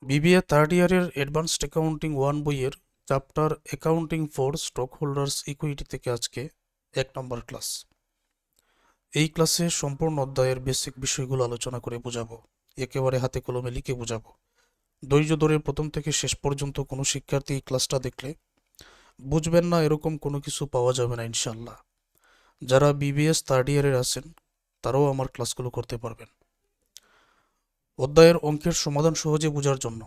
BBA third ইয়ারের advanced accounting 1 বইয়ের chapter accounting for stock holders equity থেকে আজকে 1 নম্বর ক্লাস। এই ক্লাসে সম্পূর্ণ অধ্যায়ের বেসিক বিষয়গুলো আলোচনা করে বোঝাবো, একেবারে হাতে কলমে লিখে বোঝাবো। ধৈর্য ধরে প্রথম থেকে শেষ পর্যন্ত কোনো শিক্ষার্থী এই ক্লাসটা দেখলে বুঝবেন না এরকম কোনো কিছু পাওয়া যাবে না ইনশাল্লাহ। যারা বিবিএস থার্ড ইয়ারের আছেন তারাও আমার ক্লাসগুলো করতে পারবেন। অধ্যায়ের অঙ্কের সমাধান সহজে বোঝার জন্য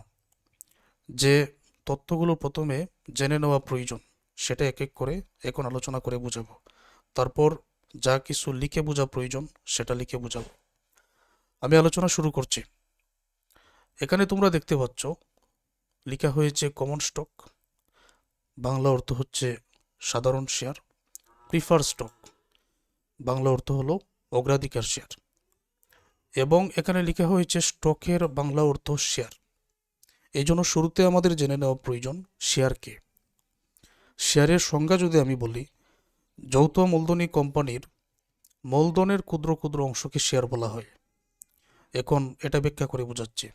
যে তথ্যগুলো প্রথমে জেনে নেওয়া প্রয়োজন সেটা এক এক করে এখন আলোচনা করে বোঝাবো। তারপর যা কিছু লিখে বোঝা প্রয়োজন সেটা লিখে বোঝাবো। আমি আলোচনা শুরু করছি। এখানে তোমরা দেখতে পাচ্ছ লেখা হয়েছে কমন স্টক, বাংলা অর্থ হচ্ছে সাধারণ শেয়ার। প্রিফার স্টক, বাংলা অর্থ হলো অগ্রাধিকার শেয়ার। এবং এখানে লেখা হয়েছে স্টকের বাংলা অর্থ শেয়ার। এই জন্য শুরুতে আমাদের জেনে নেওয়া প্রয়োজন শেয়ার কি। শেয়ারের সংজ্ঞা যদি আমি বলি, যৌথ মূলধনী কোম্পানির মূলধনের ক্ষুদ্র ক্ষুদ্র অংশকে শেয়ার বলা হয়। এখন এটা ব্যাখ্যা করে বোঝাচ্ছি।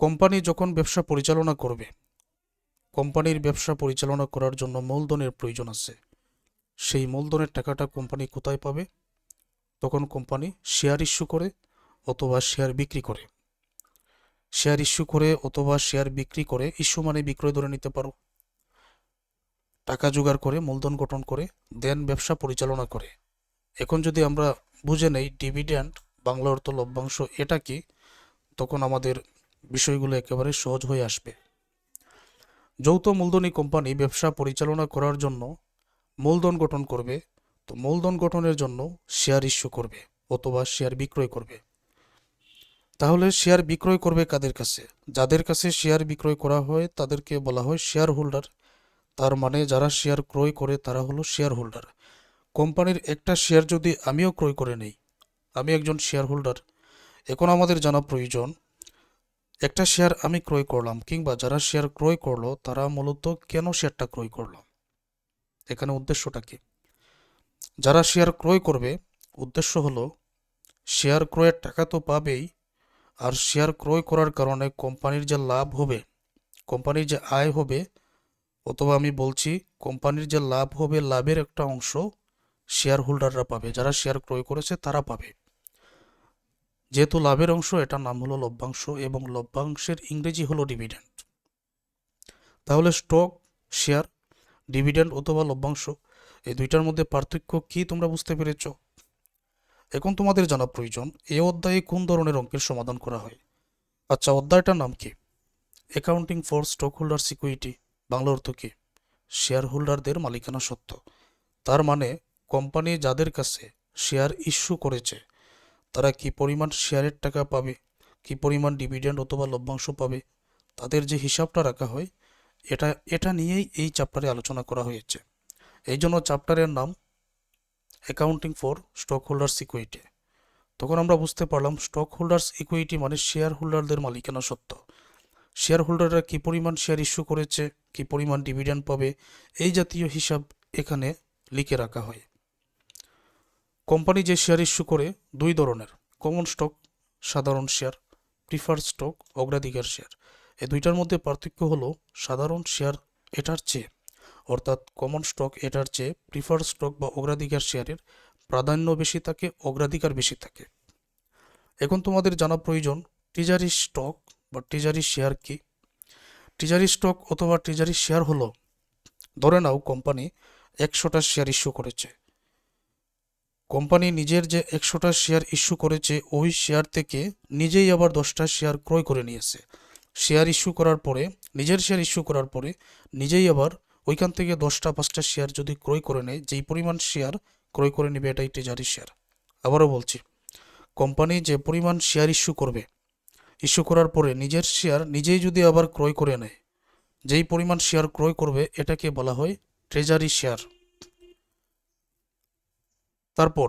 কোম্পানি যখন ব্যবসা পরিচালনা করবে, কোম্পানির ব্যবসা পরিচালনা করার জন্য মূলধনের প্রয়োজন আছে। সেই মূলধনের টাকাটা কোম্পানি কোথায় পাবে? তখন কোম্পানি শেয়ার ইস্যু করে অথবা শেয়ার বিক্রি করে। শেয়ার ইস্যু করে অথবা শেয়ার বিক্রি করে, ইস্যু মানে বিক্রয় ধরে নিতে পারো। টাকা জোগাড় করে, মূলধন গঠন করে, দেন ব্যবসা পরিচালনা করে। এখন যদি আমরা বুঝে নেই ডিভিডেন্ড, বাংলা অর্থ লভ্যাংশ, এটা কি, তখন আমাদের বিষয়গুলো একেবারে সহজ হয়ে আসবে। যৌথ মূলধনী কোম্পানি ব্যবসা পরিচালনা করার জন্য মূলধন গঠন করবে, তো মূলধন গঠনের জন্য শেয়ার ইস্যু করবে অথবা শেয়ার বিক্রয় করবে। তাহলে শেয়ার বিক্রয় করবে কাদের কাছে? যাদের কাছে শেয়ার বিক্রয় করা হয় তাদেরকে বলা হয় শেয়ার হোল্ডার। তার মানে যারা শেয়ার ক্রয় করে তারা হলো শেয়ার হোল্ডার। কোম্পানির একটা শেয়ার যদি আমিও ক্রয় করে নেই, আমি একজন শেয়ার হোল্ডার। এখন আমাদের জানা প্রয়োজন একটা শেয়ার আমি ক্রয় করলাম, কিংবা যারা শেয়ার ক্রয় করলো তারা মূলত কেন শেয়ারটা ক্রয় করলো, এখানে উদ্দেশ্যটা কি। যারা শেয়ার ক্রয় করবে, উদ্দেশ্য হলো শেয়ার ক্রয়ের টাকা তো পাবেই, আর শেয়ার ক্রয় করার কারণে কোম্পানির যে লাভ হবে, কোম্পানির যে আয় হবে, অথবা আমি বলছি কোম্পানির যে লাভ হবে, লাভের একটা অংশ শেয়ার হোল্ডাররা পাবে, যারা শেয়ার ক্রয় করেছে তারা পাবে। যেহেতু লাভের অংশ, এটার নাম হলো লভ্যাংশ, এবং লভ্যাংশের ইংরেজি হলো ডিভিডেন্ড। তাহলে স্টক, শেয়ার, ডিভিডেন্ড অথবা লভ্যাংশ, এই দুইটার মধ্যে পার্থক্য কি তোমরা বুঝতে পেরেছ? এখন তোমাদের জানা প্রয়োজন এই অধ্যায়ে কোন ধরনের অঙ্কের সমাধান করা হয়। আচ্ছা, অধ্যায়টার নাম কি? Accounting for stock holders equity. Bangla অর্থ কি? শেয়ার হোল্ডারদের মালিকানা সত্ত্ব। তার মানে কোম্পানি যাদের কাছে শেয়ার ইস্যু করেছে তারা কি পরিমাণ শেয়ারের টাকা পাবে, কি পরিমাণ ডিভিডেন্ড অথবা লভ্যাংশ পাবে, তাদের যে হিসাবটা রাখা হয়, এটা নিয়েই এই চ্যাপ্টারে আলোচনা করা হয়েছে। এই জন্য চ্যাপ্টারের নাম accounting for stock holders equity. তখন আমরা বুঝতে পারলাম স্টক হোল্ডার্স ইকুইটি মানে শেয়ার হোল্ডারদের মালিকানা সত্ত্ব। শেয়ার হোল্ডাররা কি পরিমাণ শেয়ার ইস্যু করেছে, কি পরিমাণ ডিভিডেন্ড পাবে, এই জাতীয় হিসাব এখানে লিখে রাখা হয়। কোম্পানি যে শেয়ার ইস্যু করে দুই ধরনের, কমন স্টক সাধারণ শেয়ার, প্রিফার স্টক অগ্রাধিকার শেয়ার। এই দুইটার মধ্যে পার্থক্য হলো সাধারণ শেয়ার এটার চেয়ে, অর্থাৎ কমন স্টক এটার চেয়ে প্রিফার স্টক বা অগ্রাধিকার শেয়ারের প্রাধান্য বেশি থাকে, অগ্রাধিকার বেশি থাকে। এখন তোমাদের জানা প্রয়োজন ট্রেজারি স্টক বা ট্রেজারি শেয়ার কি। ট্রেজারি স্টক অথবা ট্রেজারি শেয়ার হলো, ধরে নাও কোম্পানি 100টা শেয়ার ইস্যু করেছে। কোম্পানি নিজের যে 100টা শেয়ার ইস্যু করেছে, ওই শেয়ার থেকে নিজেই আবার 10টা শেয়ার ক্রয় করে নিয়েছে। শেয়ার ইস্যু করার পরে, নিজের শেয়ার ইস্যু করার পরে নিজেই আবার ওইখান থেকে 10টা 5টা শেয়ার যদি ক্রয় করে নেয়, যেই পরিমাণ শেয়ার ক্রয় করে নেবে এটাই ট্রেজারি শেয়ার। আবারও বলছি, কোম্পানি যে পরিমাণ শেয়ার ইস্যু করবে, ইস্যু করার পরে নিজের শেয়ার নিজেই যদি আবার ক্রয় করে নেয়, যেই পরিমাণ শেয়ার ক্রয় করবে এটাকে বলা হয় ট্রেজারি শেয়ার। তারপর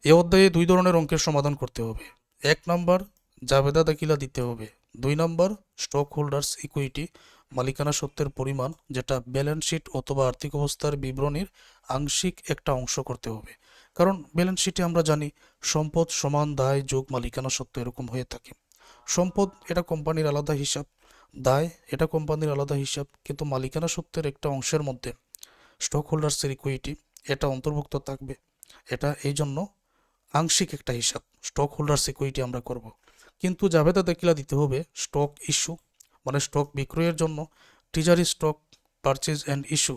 এ অধ্যায়ে দুই ধরনের অঙ্কের সমাধান করতে হবে। 1 নম্বর জাবেদা দাখিলা দিতে হবে। 2 নম্বর স্টক হোল্ডার্স ইকুইটি মালিকানা সত্ত্বের পরিমাণ, যেটা ব্যালেন্স শিট অথবা আর্থিক অবস্থার বিবরণীর আংশিক একটা অংশ করতে হবে। কারণ ব্যালেন্স শিটে আমরা জানি সম্পদ সমান দায় যোগ মালিকানা সত্ত্ব এরকম হয়ে থাকে। সম্পদ এটা কোম্পানির আলাদা হিসাব, দায় এটা কোম্পানির আলাদা হিসাব, কিন্তু মালিকানা সত্ত্বের একটা অংশের মধ্যে স্টক হোল্ডার্সের ইকুইটি এটা অন্তর্ভুক্ত থাকবে। এটা এই জন্য আংশিক একটা হিসাব, স্টক হোল্ডার্স ইকুইটি আমরা করব। কিন্তু জাবেদা দাখিলা দিতে হবে স্টক ইস্যু, মানে স্টক বিক্রয়ের জন্য treasury stock purchase and issue,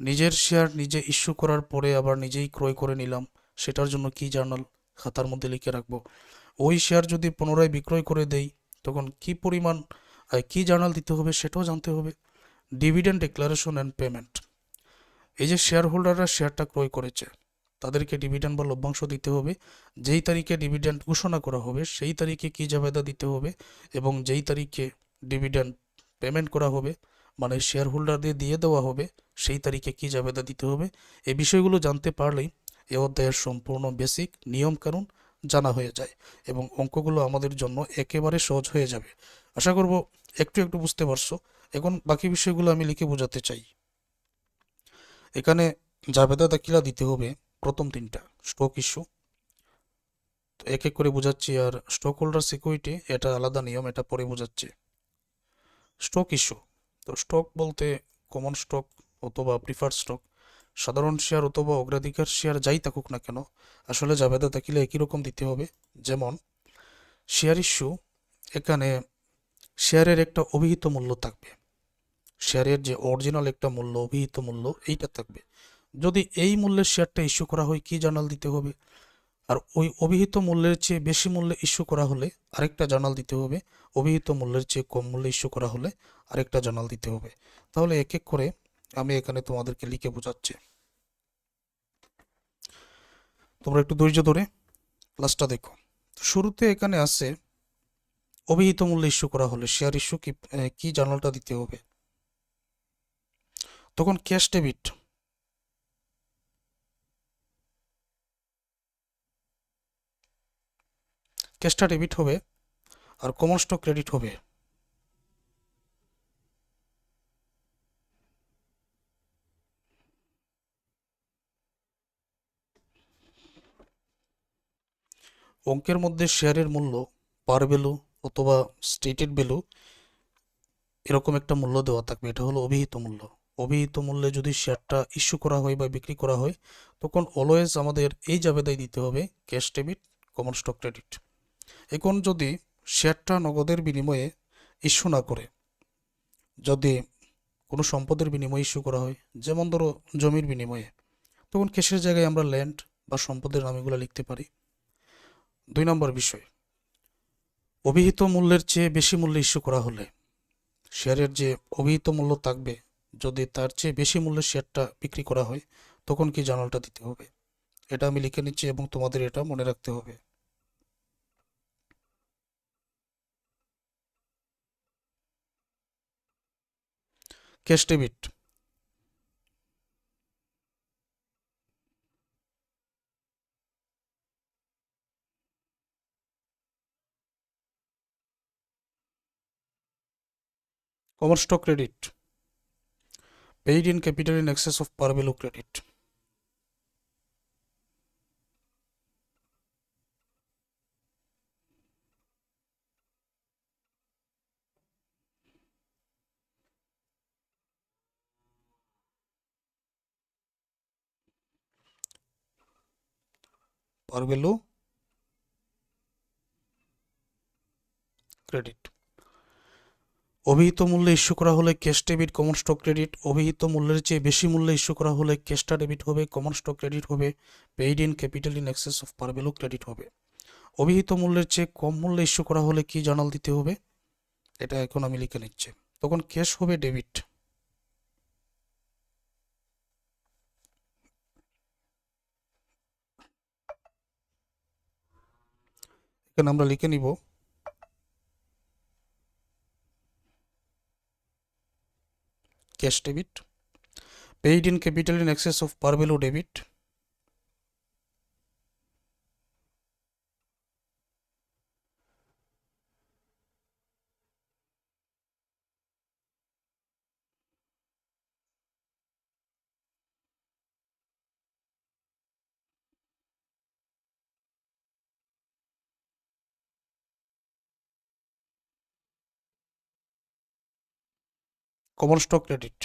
নিজের শেয়ার নিজে ইস্যু করার পরে আবার নিজেই ক্রয় করে নিলাম, সেটার জন্য কি জার্নাল খাতার মধ্যে লিখে রাখবো। ওই শেয়ার যদি পুনরায় বিক্রয় করে দেই তখন কি পরিমাণ কি জার্নাল দিতে হবে সেটাও জানতে হবে। ডিভিডেন্ড ডিক্লারেশন অ্যান্ড পেমেন্ট, এই যে শেয়ার হোল্ডাররা শেয়ারটা ক্রয় করেছে তাদেরকে ডিভিডেন্ড বা লভ্যাংশ দিতে হবে। যেই তারিখে ডিভিডেন্ড ঘোষণা করা হবে সেই তারিখে কি জাবেদা দিতে হবে, এবং যেই তারিখে ডিভিডেন্ড পেমেন্ট করা হবে মানে শেয়ার হোল্ডারদের দিয়ে দেওয়া হবে সেই তারিখে কি জাবেদা দিতে হবে। এই বিষয়গুলো জানতে পারলেই এ অধ্যায়ের সম্পূর্ণ বেসিক নিয়ম কানুন জানা হয়ে যায় এবং অঙ্কগুলো আমাদের জন্য একেবারে সহজ হয়ে যাবে। আশা করব একটু একটু বুঝতে পারছো। এখন বাকি বিষয়গুলো আমি লিখে বোঝাতে চাই। এখানে জাবেদা দাখিলা দিতে হবে প্রথম তিনটা, স্টক ইস্যু তো এক এক করে বোঝাচ্ছি, আর স্টক হোল্ডার সিকিউরিটি এটা আলাদা নিয়ম, এটা পরে বোঝাচ্ছি। স্টক ইস্যু, তো স্টক বলতে কমন স্টক অথবা প্রিফার্ড স্টক, সাধারণ শেয়ার অথবা অগ্রাধিকার শেয়ার যাই থাকুক না কেন, আসলে জাবেদা দাখিলা একই রকম দিতে হবে। যেমন শেয়ার ইস্যু, এখানে শেয়ারের একটা অভিহিত মূল্য থাকবে, শেয়ারের যে অরিজিনাল একটা মূল্য অভিহিত মূল্য এইটা থাকবে। যদি এই মূল্যের শেয়ারটা ইস্যু করা হয় কি জার্নাল দিতে হবে, আর ওই অভিহিত মূল্যের চেয়ে বেশি মূল্যে ইস্যু করা হলে আরেকটা জার্নাল দিতে হবে, অভিহিত মূল্যের চেয়ে কম মূল্যে ইস্যু করা হলে আরেকটা জার্নাল দিতে হবে। তাহলে এক এক করে আমি এখানে তোমাদেরকে লিখে বোঝাচ্ছি, তোমরা একটু ধৈর্য ধরে ক্লাসটা দেখো। শুরুতে এখানে আছে অভিহিত মূল্যে ইস্যু করা হলে শেয়ার ইস্যু কি জার্নালটা দিতে হবে। তখন ক্যাশ ডেবিট, ক্যাশটা ডেবিট হবে আর কমন স্টক ক্রেডিট হবে। অঙ্কের মধ্যে শেয়ারের মূল্য পার ভ্যালু অথবা স্টেটেড ভ্যালু এরকম একটা মূল্য দেওয়া থাকবে, এটা হলো অভিহিত মূল্য। অভিহিত মূল্যে যদি শেয়ারটা ইস্যু করা হয় বা বিক্রি করা হয় তখন অলওয়েজ আমাদের এই জাবেদায় দিতে হবে cash debit common stock credit. এখন যদি শেয়ারটা নগদের বিনিময়ে ইস্যু না করে যদি কোনো সম্পদের বিনিময়ে ইস্যু করা হয়, যেমন ধরো জমির বিনিময়ে, তখন ক্যাশের জায়গায় আমরা ল্যান্ড বা সম্পদের নামগুলো লিখতে পারি। 2 নম্বর বিষয়, অভিহিত মূল্যের চেয়ে বেশি মূল্যে ইস্যু করা হলে শেয়ারের যে অভিহিত মূল্য থাকবে যদি তার চেয়ে বেশি মূল্যে শেয়ারটা বিক্রি করা হয় তখন কি জার্নালটা দিতে হবে। এটা আমি লিখে নিচ্ছি এবং তোমাদের এটা মনে রাখতে হবে। Cash debit, common stock credit, paid in capital in access of par value credit. Par value credit, অভিহিত মূল্যে ইস্যু করা হলে cash debit common stock credit, অভিহিত মূল্যের চেয়ে বেশি মূল্যে ইস্যু করা হলে ক্যাশটা ডেবিট হবে, কমন স্টক ক্রেডিট হবে, paid in capital in access of par value credit হবে। অভিহিত মূল্যের চেয়ে কম মূল্যে ইস্যু করা হলে কি জার্নাল দিতে হবে, এটা এখন আমি লিখে নিচ্ছি। তখন ক্যাশ হবে ডেবিট। এখানে আমরা লিখে নিব cash debit, paid in capital in access of par value debit, common stock credit.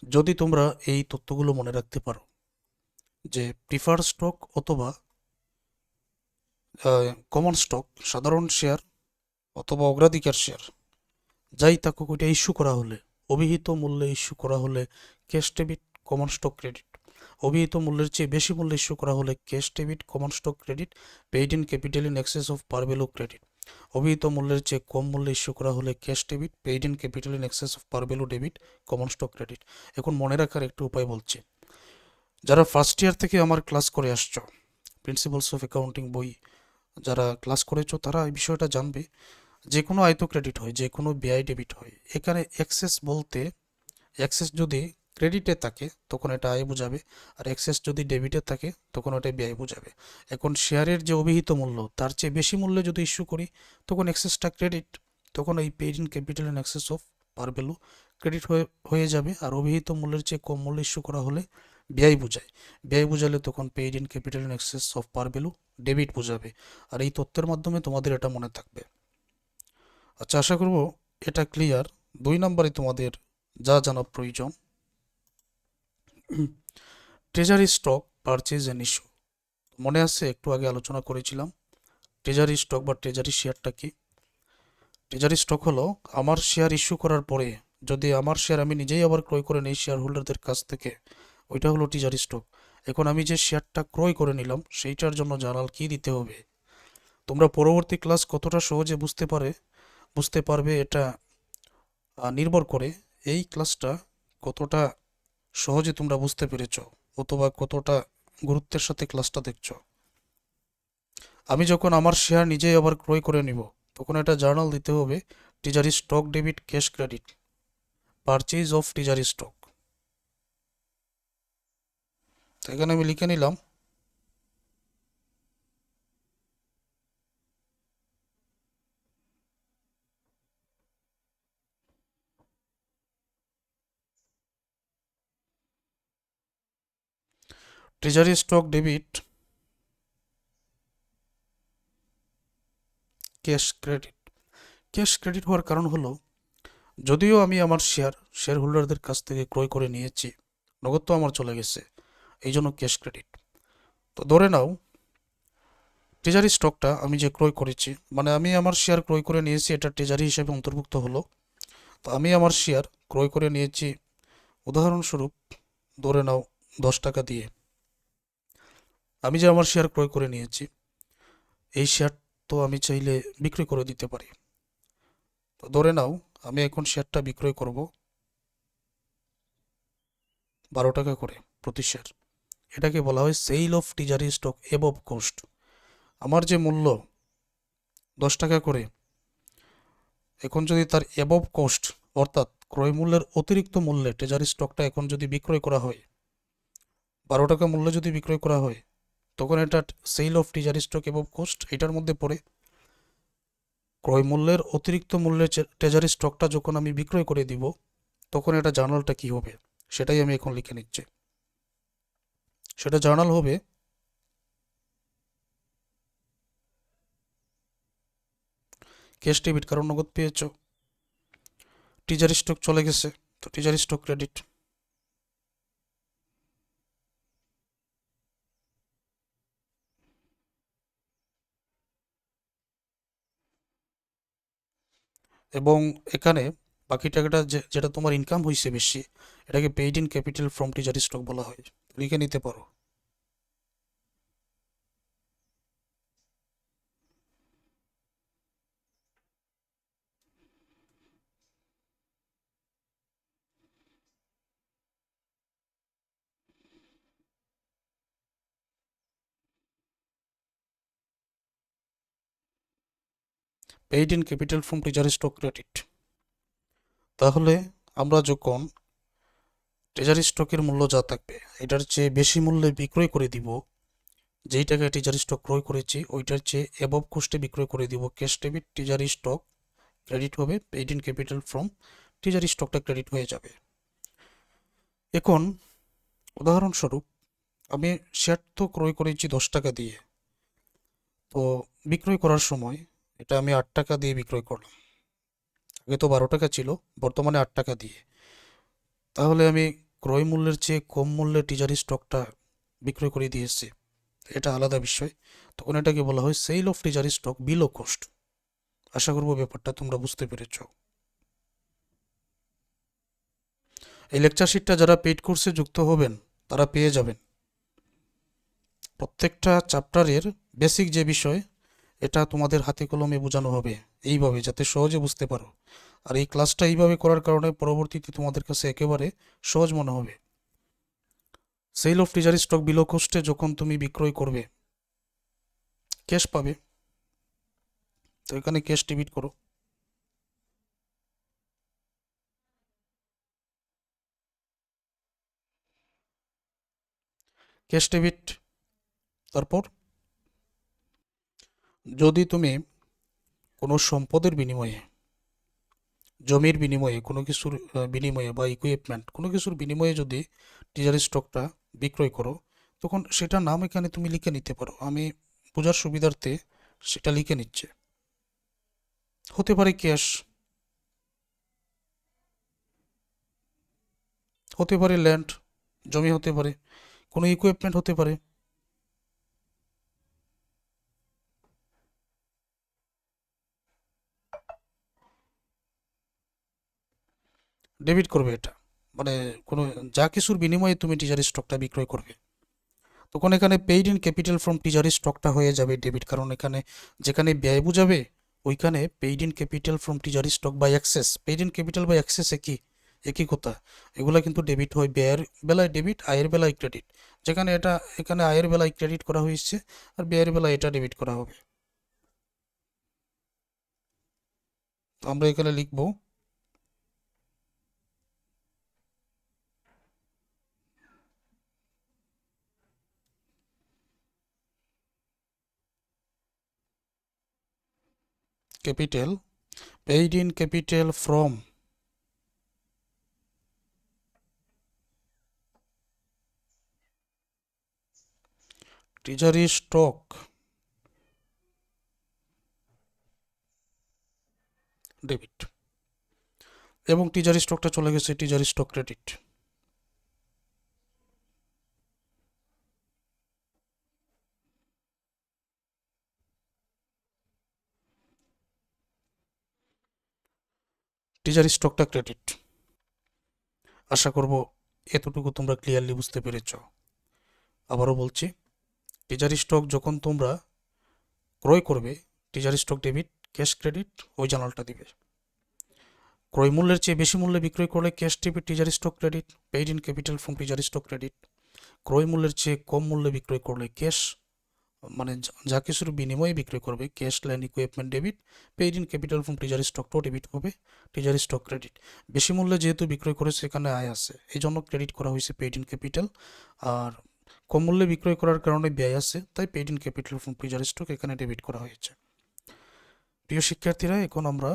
যদি তোমরা এই তথ্যগুলো মনে রাখতে পারো যে প্রিফার স্টক অথবা কমন স্টক, সাধারণ শেয়ার অথবা অগ্রাধিকার শেয়ার, যাই থাকুক ওইটা ইস্যু করা হলে, অভিহিত মূল্যে ইস্যু করা হলে cash debit common stock credit, অভিহিত মূল্যের চেয়ে বেশি মূল্যে ইস্যু করা হলে cash debit common stock credit, paid in capital in access of par value credit, অভিহিত মূল্যের চেয়ে কম মূল্যে ইস্যু করা হলে cash debit, paid in capital in access of par value debit, common stock credit. এখন মনে রাখার একটু উপায় বলছি। যারা ফার্স্ট ইয়ার থেকে আমার ক্লাস করে আসছো, প্রিন্সিপালস অফ অ্যাকাউন্টিং বই যারা ক্লাস করেছো তারা এই বিষয়টা জানবে। যে কোনো আয়ত ক্রেডিট হয়, যে কোনো ব্যয় ডেবিট হয়, এখানে এক্সেস বলতে এক্সেস যদি ক্রেডিটে থাকে তখন এটা আয় বোঝাবে, আর এক্সেস যদি ডেবিটে থাকে তখন ওটা ব্যয় বোঝাবে। এখন শেয়ারের যে অভিহিত মূল্য তার চেয়ে বেশি মূল্যে যদি ইস্যু করি তখন এক্সেসটা ক্রেডিট, তখন এই paid in capital in access of par value credit হয়ে যাবে। আর অভিহিত মূল্যের চেয়ে কম মূল্যে ইস্যু করা হলে ব্যয় বোঝায়, ব্যয় বোঝালে তখন paid in capital in access of par value debit বোঝাবে। আর এই তথ্যের মাধ্যমে তোমাদের এটা মনে থাকবে। আচ্ছা, আশা করব এটা ক্লিয়ার। 2 নম্বরে তোমাদের যা জানা প্রয়োজন, treasury stock purchase and issue. মনে আছে একটু আগে আলোচনা করেছিলাম ট্রেজারি স্টক বা ট্রেজারি শেয়ারটা কি। ট্রেজারি স্টক হলো আমার শেয়ার ইস্যু করার পরে যদি আমার শেয়ার আমি নিজেই আবার ক্রয় করে নিই শেয়ার হোল্ডারদের কাছ থেকে, ওইটা হলো ট্রেজারি স্টক। এখন আমি যে শেয়ারটা ক্রয় করে নিলাম সেইটার জন্য জার্নাল কি দিতে হবে, তোমরা পরবর্তী ক্লাস কতটা সহজে বুঝতে পারবে এটা নির্ভর করে এই ক্লাসটা কতটা সহজে তোমরা বুঝতে পেরেছো অথবা কতটা গুরুত্বের সাথে ক্লাসটা দেখছো। আমি যখন আমার শেয়ার নিজেই আবার ক্রয় করে নিব তখন এটা জার্নাল দিতে হবে treasury stock debit cash credit, purchase of treasury stock. তো এখানে আমি লিখে নিলাম treasury stock debit cash credit. Cash credit হওয়ার কারণ হলো যদিও আমি আমার শেয়ার হোল্ডারদের কাছ থেকে ক্রয় করে নিয়েছি, নগদ তো আমার চলে গেছে, এই জন্য ক্যাশ ক্রেডিট। তো ধরে নাও ট্রেজারি স্টকটা আমি যে ক্রয় করেছি, মানে আমি আমার শেয়ার ক্রয় করে নিয়েছি, এটা ট্রেজারি হিসেবে অন্তর্ভুক্ত হলো। তো আমি আমার শেয়ার ক্রয় করে নিয়েছি উদাহরণস্বরূপ ধরে নাও 10 টাকা দিয়ে। আমি যে আমার শেয়ার ক্রয় করে নিয়েছি এই শেয়ার তো আমি চাইলে বিক্রি করে দিতে পারি। তো ধরে নাও আমি এখন শেয়ারটা বিক্রয় করব 12 টাকা করে প্রতি শেয়ার। এটাকে বলা হয় sale of treasury stock above cost. আমার যে মূল্য 10 টাকা করে, এখন যদি তার এবভ কস্ট অর্থাৎ ক্রয় মূল্যের অতিরিক্ত মূল্যে ট্রেজারি স্টকটা এখন যদি বিক্রয় করা হয় 12 টাকা মূল্যে যদি বিক্রয় করা হয় তখন এটা sale of treasury stock above cost এটার মধ্যে পড়ে। ক্রয় মূল্যের অতিরিক্ত মূল্যে ট্রেজারি স্টকটা যখন আমি বিক্রয় করে দিব তখন এটা জার্নালটা কি হবে সেটাই আমি এখন লিখে নিচ্ছি। সেটা জার্নাল হবে ক্যাশ ডেবিট, কারণ নগদ পেয়েছো, ট্রেজারি স্টক চলে গেছে তো ট্রেজারি স্টক ক্রেডিট। এবং এখানে বাকি টাকাটা যেটা তোমার ইনকাম হয়েছে বেশি, এটাকে paid in capital from treasury stock বলা হয়, লিখে নিতে পারো। Paid in capital from treasury stock credit. তাহলে আমরা যখন ট্রেজারি স্টকের মূল্য যা থাকবে এটার চেয়ে বেশি মূল্যে বিক্রয় করে দিব, যেই টাকায় ট্রেজারি স্টক ক্রয় করেছি ওইটার চেয়ে অ্যাবভ কস্টে বিক্রয় করে দিব, cash debit treasury stock credit হবে, paid in capital from treasury স্টকটা ক্রেডিট হয়ে যাবে। এখন উদাহরণস্বরূপ আমি শেয়ার তো ক্রয় করেছি 10 টাকা দিয়ে, তো বিক্রয় করার সময় এটা আমি 8 টাকা দিয়ে বিক্রয় করলাম। আগে তো 12 টাকা ছিল, বর্তমানে 8 টাকা দিয়ে। তাহলে আমি ক্রয় মূল্যের চেয়ে কম মূল্যে টিজারি স্টকটা বিক্রয় করে দিয়েছি, এটা আলাদা বিষয়। তখন এটাকে বলা হয় sale of treasury stock below cost. আশা করবো ব্যাপারটা তোমরা বুঝতে পেরেছ। এই লেকচার শিটটা যারা পেইড কোর্সে যুক্ত হবেন তারা পেয়ে যাবেন। প্রত্যেকটা চ্যাপ্টারের বেসিক যে বিষয় এটা তোমাদের হাতে কলমে বোঝানো হবে এইভাবে, যাতে সহজে বুঝতে পারো। আর এই ক্লাসটা এইভাবে করার কারণে পরবর্তীতে তোমাদের কাছে একেবারে সহজ মনে হবে। Sale of treasury stock below কস্টে যখন তুমি বিক্রয় করবে ক্যাশ পাবে, তো এখানে ক্যাশ ডেবিট করো। Cash debit. তারপর যদি তুমি কোনো সম্পদের বিনিময়ে, জমির বিনিময়ে, কোনো কিছুর বিনিময়ে বা ইকুইপমেন্ট কোনো কিছুর বিনিময়ে যদি ট্রেজারি স্টকটা বিক্রয় করো, তখন সেটার নাম এখানে তুমি লিখে নিতে পারো। আমি বোঝার সুবিধার্থে সেটা লিখে নিচ্ছে। হতে পারে ক্যাশ, হতে পারে ল্যান্ড, জমি হতে পারে, কোনো ইকুইপমেন্ট হতে পারে। ডেবিট করবে এটা, মানে কোনো যা কিছুর বিনিময়ে তুমি টিজারি স্টকটা বিক্রয় করবে, তখন এখানে পেইড ইন ক্যাপিটাল ফ্রম টিজারি স্টকটা হয়ে যাবে ডেবিট। কারণ এখানে যেখানে ব্যয় বুঝাবে ওইখানে paid in capital from treasury stock by excess, paid in capital by excess একই, একই কথা। এগুলা কিন্তু ডেবিট হয়, ব্যয়ের বেলায় ডেবিট, আয়ের বেলায় ক্রেডিট। যেখানে এটা এখানে আয়ের বেলায় ক্রেডিট করা হয়েছে আর ব্যয়ের বেলায় এটা ডেবিট করা হবে। তো আমরা এখানে লিখবো capital, paid in capital from treasury stock debit, এবং টিজারি স্টকটা চলে গেছে টিজারি স্টক ক্রেডিট। টিজারি স্টকটা ক্রেডিট। আশা করব এতটুকু তোমরা ক্লিয়ারলি বুঝতে পেরেছ। আবারও বলছি, টিজারি স্টক যখন তোমরা ক্রয় করবে, টিজারি স্টক ডেবিট, ক্যাশ ক্রেডিট ওই জানালটা দিবে। ক্রয় মূল্যের চেয়ে বেশি মূল্যে বিক্রয় করলে cash debit, treasury stock credit, paid in capital from treasury stock credit. ক্রয় মূল্যের চেয়ে কম মূল্যে বিক্রয় করলে ক্যাশ, মানে যা কিছুর বিনিময়ে বিক্রয় করবে, cash land equipment debit, paid in capital from treasury স্টকটাও ডেবিট হবে, টিজারি স্টক ক্রেডিট। বেশি মূল্যে যেহেতু বিক্রয় করে সেখানে আয় আছে, এই জন্য ক্রেডিট করা হয়েছে পেইড ইন ক্যাপিটাল। আর কম মূল্যে বিক্রয় করার কারণে ব্যয় আছে, তাই paid in capital from treasury stock এখানে ডেবিট করা হয়েছে। প্রিয় শিক্ষার্থীরা, এখন আমরা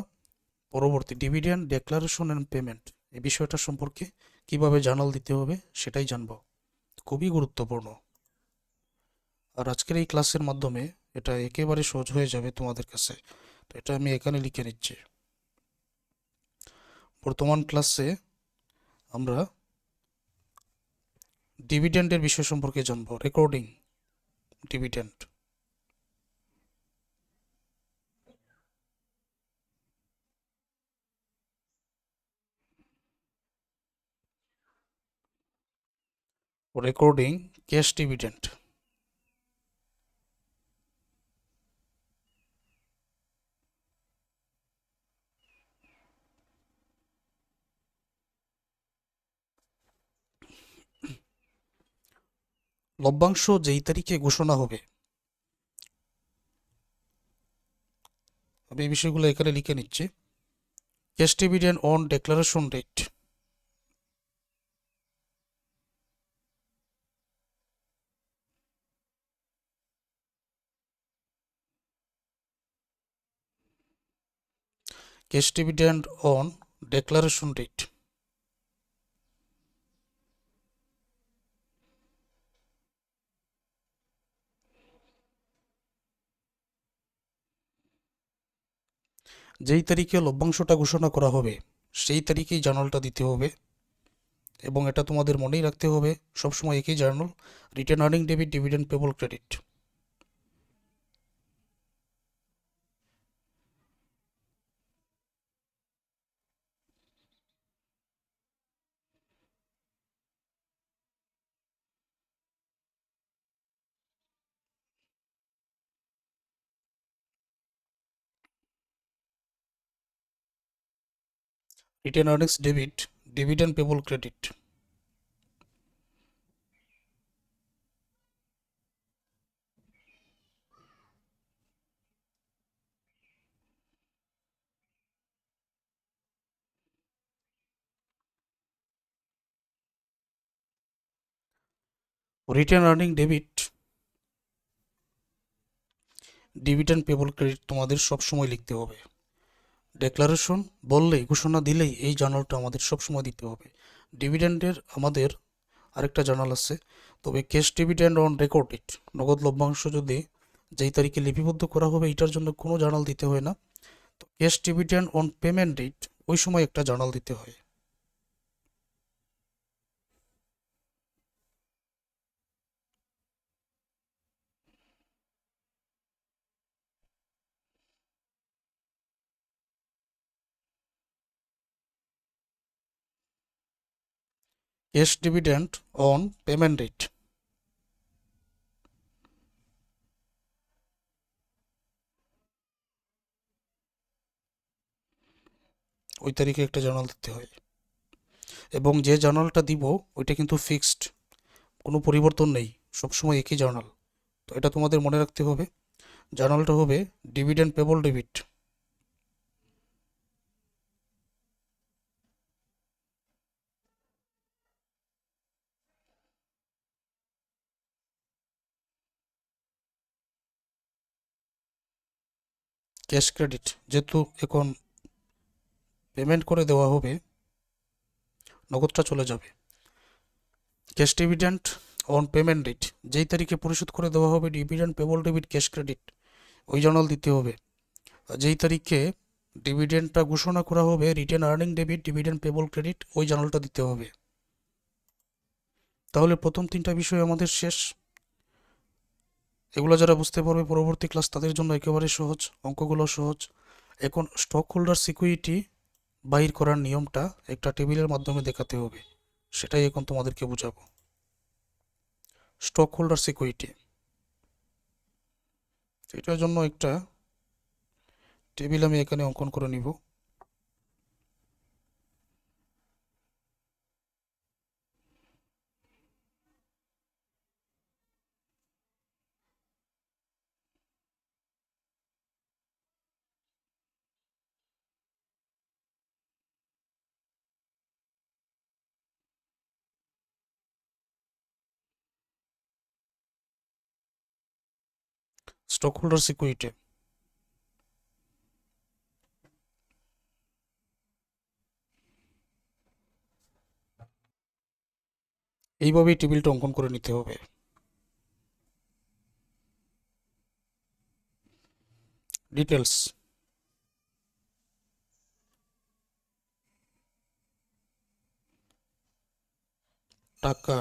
পরবর্তী ডিভিডেন্ড ডেক্লারেশন অ্যান্ড পেমেন্ট এই বিষয়টা সম্পর্কে কিভাবে জার্নাল দিতে হবে সেটাই জানব। খুবই গুরুত্বপূর্ণ। আর আজকের এই ক্লাসের মাধ্যমে এটা একেবারে সহজ হয়ে যাবে তোমাদের কাছে। তো এটা আমি এখানে লিখে নিচ্ছি। বর্তমান ক্লাসে আমরা ডিভিডেন্ডের বিষয় সম্পর্কে জানব। Recording dividend, recording cash dividend. লভ্যাংশ যেই তারিখে ঘোষণা হবে, আমি এই বিষয়গুলো এখানে লিখে নিচ্ছি। Cash dividend on declaration date, cash dividend on declaration date. যেই তারিখে লভ্যাংশটা ঘোষণা করা হবে সেই তারিখেই জার্নালটা দিতে হবে, এবং এটা তোমাদের মনেই রাখতে হবে সবসময় একই journal, written earning debit, dividend payable credit. Written earnings debit, dividend payable credit. Written earning debit, dividend payable credit তোমাদের সবসময় লিখতে হবে। ডেক্লারেশন বললেই, ঘোষণা দিলেই এই জার্নালটা আমাদের সবসময় দিতে হবে। ডিভিডেন্ডের আমাদের আরেকটা জার্নাল আছে, তবে cash dividend on record date, নগদ লভ্যাংশ যদি যেই তারিখে লিপিবদ্ধ করা হবে এটার জন্য কোনো জার্নাল দিতে হয় না। তো cash dividend on payment date, ওই সময় একটা জার্নাল দিতে হয়। Cash dividend on payment date, ওই তারিখে একটা জার্নাল দিতে হয়, এবং যে জার্নালটা দিব ওইটা কিন্তু ফিক্সড, কোনো পরিবর্তন নেই, সবসময় একই জার্নাল। তো এটা তোমাদের মনে রাখতে হবে। জার্নালটা হবে dividend payable debit. Cash credit, যেহেতু এখন পেমেন্ট করে দেওয়া হবে, নগদটা চলে যাবে। Cash dividend on payment date, যেই তারিখে পরিশোধ করে দেওয়া হবে dividend payable debit cash credit, ওই জার্নাল দিতে হবে। আর যেই তারিখে ডিভিডেন্ডটা ঘোষণা করা হবে retained earning debit, dividend payable credit, ওই জার্নালটা দিতে হবে। তাহলে প্রথম তিনটা বিষয় আমাদের শেষ। এগুলো যারা বুঝতে পারবে পরবর্তী ক্লাস তাদের জন্য একেবারে সহজ, অঙ্কগুলো সহজ। এখন স্টক হোল্ডার সিকিউরিটি বাহির করার নিয়মটা একটা টেবিলের মাধ্যমে দেখাতে হবে, সেটাই এখন তোমাদেরকে বোঝাবো। স্টক হোল্ডার সিকিউরিটি, এটার জন্য একটা টেবিল আমি এখানে অঙ্কন করে নিব। স্টক হোল্ডার সিকিউরিটি, এইভাবেই টেবিলটা অঙ্কন করে নিতে হবে। ডিটেলস, টাকা,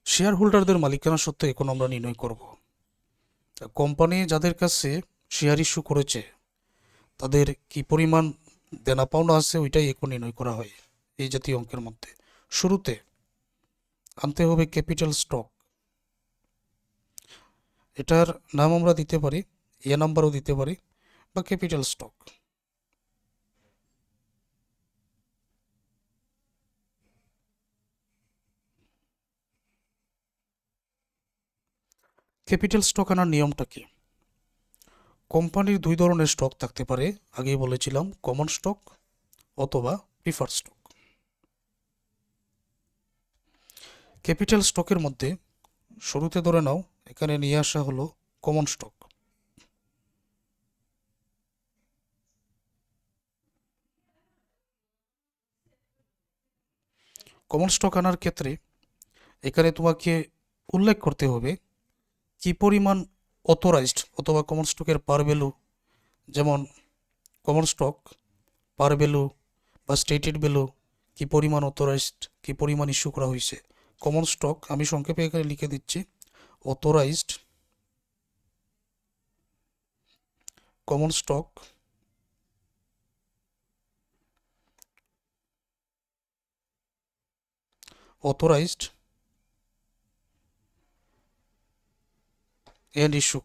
শেয়ার হোল্ডারদের মালিকানা সত্ত্বে এখন আমরা নির্ণয় করব। কোম্পানি যাদের কাছে শেয়ার ইস্যু করেছে তাদের কি পরিমাণ দেনা পাওনা আছে ওইটাই এখন নির্ণয় করা হয় এই জাতীয় অঙ্কের মধ্যে। শুরুতে আনতে হবে ক্যাপিটাল স্টক, এটার নাম আমরা দিতে পারি, এ নাম্বারও দিতে পারি, বা ক্যাপিটাল স্টক। ক্যাপিটাল স্টক আনার নিয়মটা কি? কোম্পানির দুই ধরনের স্টক থাকতে পারে, আগেই বলেছিলাম, কমন স্টক অথবা প্রিফার স্টক। ক্যাপিটাল স্টকের মধ্যে শুরুতে ধরে নাও এখানে নিয়ে আসা হলো কমন স্টক। কমন স্টক আনার ক্ষেত্রে এখানে তোমাকে উল্লেখ করতে হবে কি পরিমাণ অথরাইজড অথবা কমন স্টকের পার ভ্যালু যেমন কমন স্টক, পার ভ্যালু বা স্টেটেড ভ্যালু, কি পরিমাণ অথরাইজড, কি পরিমাণ ইস্যু করা হয়েছে। কমন স্টক আমি সংক্ষেপে এখানে লিখে দিচ্ছি, authorised common stock, authorised and issue,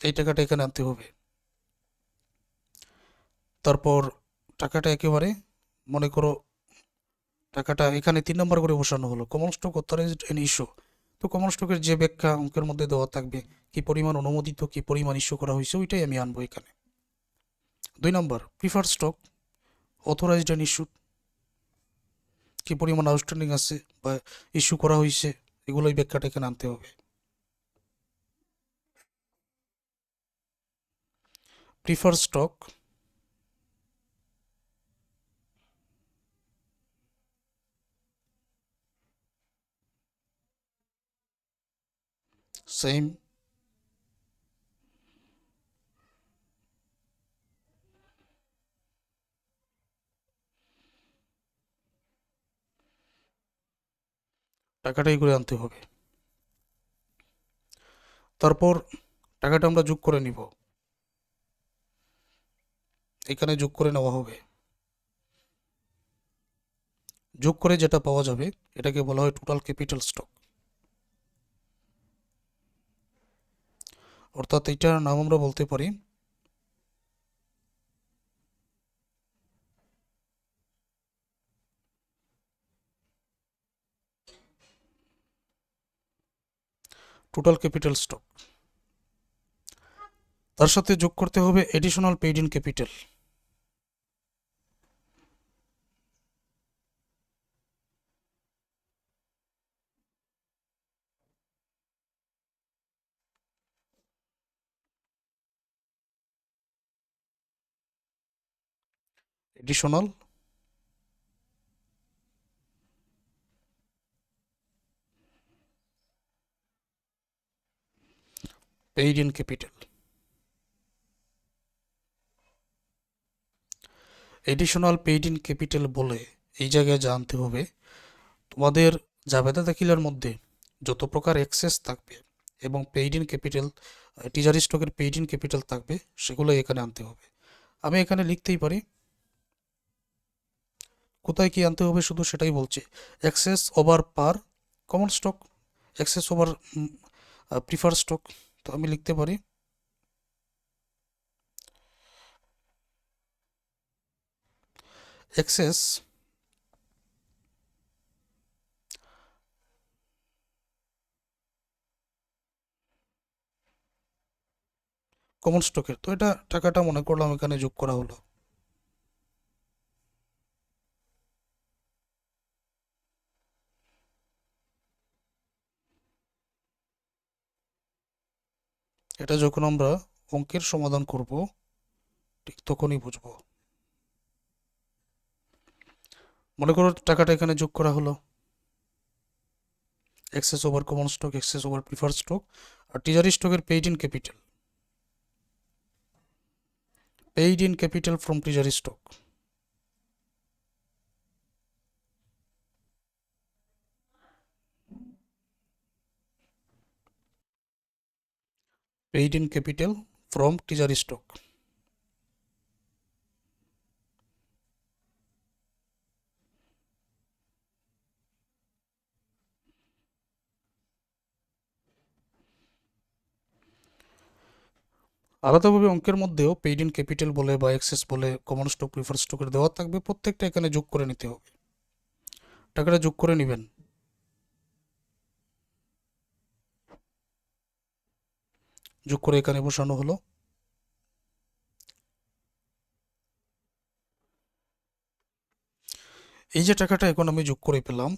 এই টাকাটা এখানে আনতে হবে। তারপর টাকাটা একেবারে মনে করো টাকাটা এখানে 3 নম্বর করে বসানো হলো, common stock authorised and issue. তো কমন স্টকের যে ব্যাখ্যা অঙ্কের মধ্যে দেওয়া থাকবে, কি পরিমাণ অনুমোদিত, কি পরিমাণ ইস্যু করা হয়েছে, ওইটাই আমি আনবো এখানে। 2 নম্বর prefer stock authorised and issue, কি পরিমাণ আউটস্ট্যান্ডিং আছে বা ইস্যু করা হয়েছে, এগুলোই ব্যাখ্যাটা এখানে আনতে হবে। প্রিফার স্টক সেম, টাকাটাই করে আনতে হবে। তারপর টাকাটা আমরা যোগ করে নিব, এখানে যোগ করে নেওয়া হবে। যোগ করে যেটা পাওয়া যাবে এটাকে বলা হয় টোটাল ক্যাপিটাল স্টক, অর্থাৎ এইটার নাম আমরা বলতে পারি টোটাল ক্যাপিটাল স্টক। তার সাথে যোগ করতে হবে additional paid in capital. Additional paid in capital. Additional paid in capital বলে এই জায়গায় জানতে হবে তোমাদের জাবেদা দাখিলার মধ্যে যত প্রকার এক্সেস থাকবে এবং পেইড ইন ক্যাপিটাল, টিজারি স্টকের পেইড ইন ক্যাপিটাল থাকবে, সেগুলো এখানে আনতে হবে। আমি এখানে লিখতেই পারি, কোথায় কি আনতে হবে শুধু সেটাই বলছি। Excess over par common stock, excess over prefer stock. তো আমি লিখতে পারি এক্সেস কমন স্টকের। তো এটা টাকাটা মনে করলাম এখানে যোগ করা হলো। এটা যখন আমরা অঙ্কের সমাধান করব ঠিক তখনই বুঝবো। মনে করো টাকাটা এখানে যোগ করা হলো, excess over common stock, excess over prefer stock, আর টিজারি স্টকের paid in capital, paid in capital from treasury stock, paid in capital from treasury stock. আলাদাভাবে অঙ্কের মধ্যেও পেইড ইন ক্যাপিটাল বলে বা এক্সেস বলে কমন স্টক প্রিফার স্টকের দেওয়া থাকবে, প্রত্যেকটা এখানে যোগ করে নিতে হবে। টাকাটা যোগ করে নেবেন। যোগ করে এখানে বসানো হলো। এই যে টাকাটা এখন আমি যোগ করে পেলাম,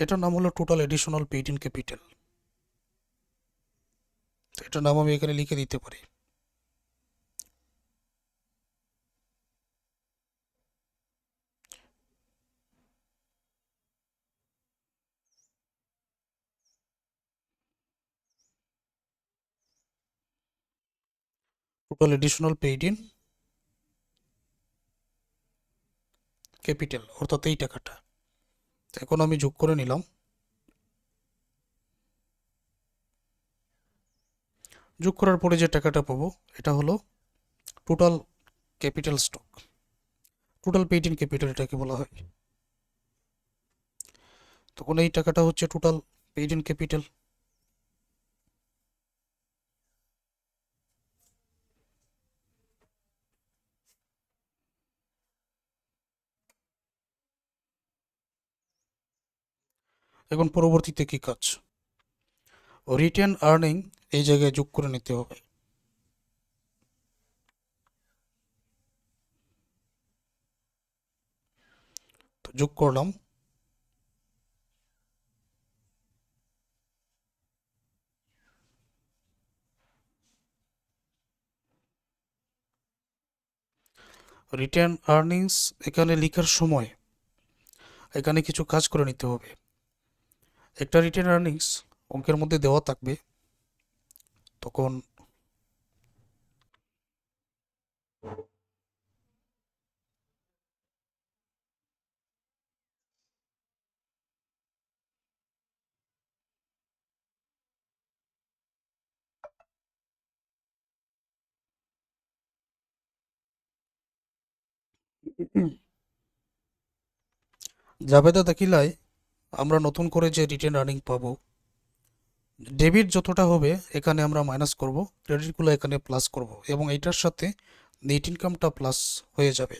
এটার নাম হলো total additional paid in capital. এটার নাম আমি এখানে লিখে দিতে পারি। Total additional paid in capital, অর্থাৎ এই টাকাটা। এখন আমি যোগ করে নিলাম। যোগ করার পরে যে টাকাটা পাবো এটা হলো total capital stock, total paid in capital এটাকে বলা হয়। তখন এই টাকাটা হচ্ছে টোটাল পেইড ইন ক্যাপিটাল। এখন পরবর্তীতে কি কাজ, রিটেন আর্নিং এই জায়গায় যোগ করে নিতে হবে। তো যোগ করলাম। রিটেন আর্নিংস এখানে লেখার সময় এখানে কিছু কাজ করে নিতে হবে। একটা রিটেন আর্নিংস অঙ্কের মধ্যে দেওয়া থাকবে, তখন জাবেদা দেখিলায় আমরা নতুন করে যে রিটেন আর্নিং পাবো, ডেবিট যতটা হবে এখানে আমরা মাইনাস করব, ক্রেডিটগুলো এখানে প্লাস করব, এবং এটার সাথে নেট ইনকামটা প্লাস হয়ে যাবে।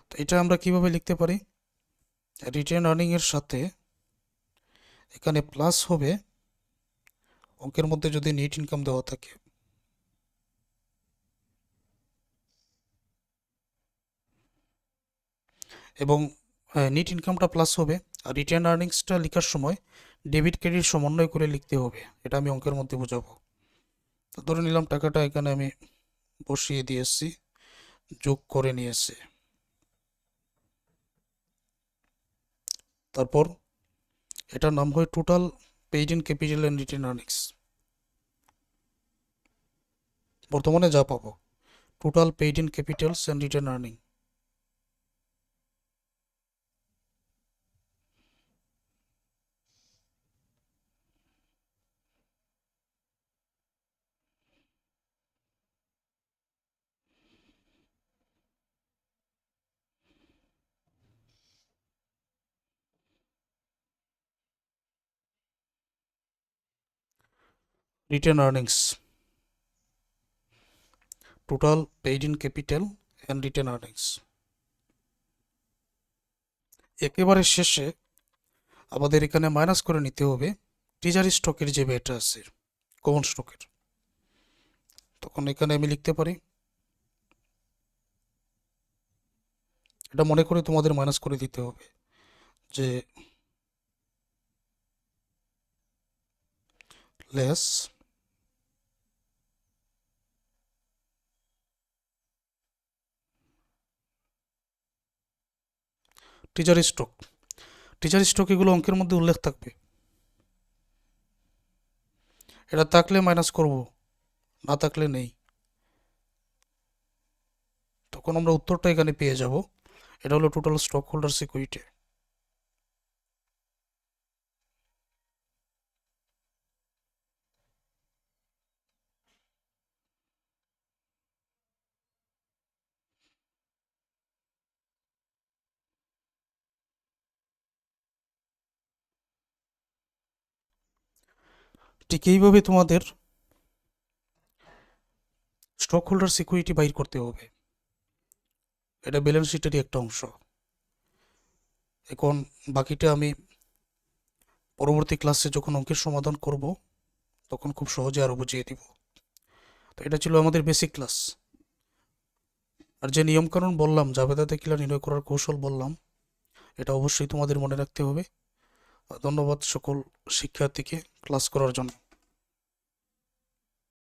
তো এটা আমরা কিভাবে লিখতে পারি, রিটেন আর্নিং এর সাথে এখানে প্লাস হবে অঙ্কের মধ্যে যদি নেট ইনকাম দেওয়া থাকে, এবং নেট ইনকামটা প্লাস হবে। আর রিটেন আর্নিংসটা লেখার সময় ডেবিট ক্রেডিট সমন্বয় করে লিখতে হবে, এটা আমি অঙ্কের মধ্যে বোঝাবো। তো ধরে নিলাম টাকাটা এখানে আমি বসিয়ে দিয়েছি, যোগ করে নিয়েছি। তারপর এটার নাম হয় total paid in capital and written earnings. বর্তমানে যা পাবো total paid in Capitals and written earning. Written earnings, total paid in capital and written earnings. একেবারে শেষে আমাদের এখানে মাইনাস করে নিতে হবে ট্রেজারি স্টকের যে ব্যয়টা আছে কমন স্টকের। তখন এখানে আমি লিখতে পারি, এটা মনে করে তোমাদের মাইনাস করে দিতে হবে যে less treasury stock. Treasury stock এগুলো অঙ্কের মধ্যে উল্লেখ থাকবে, এটা থাকলে মাইনাস করব, না থাকলে নেই। তখন আমরা উত্তরটা এখানে পেয়ে যাব, এটা হলো টোটাল স্টক হোল্ডার সিকিউরিটি। ঠিক এইভাবে তোমাদের স্টক হোল্ডার সিকিউরিটি বাইর করতে হবে, এটা ব্যালেন্স শিটেরই একটা অংশ। এখন বাকিটা আমি পরবর্তী ক্লাসে যখন অঙ্কের সমাধান করব তখন খুব সহজে আরও বুঝিয়ে দিব। তো এটা ছিল আমাদের বেসিক ক্লাস। আর যে নিয়মকানুন বললাম, জাবেদা তেকিলা নির্ণয় করার কৌশল বললাম, এটা অবশ্যই তোমাদের মনে রাখতে হবে। ধন্যবাদ সকল শিক্ষার্থীকে ক্লাস করার জন্য।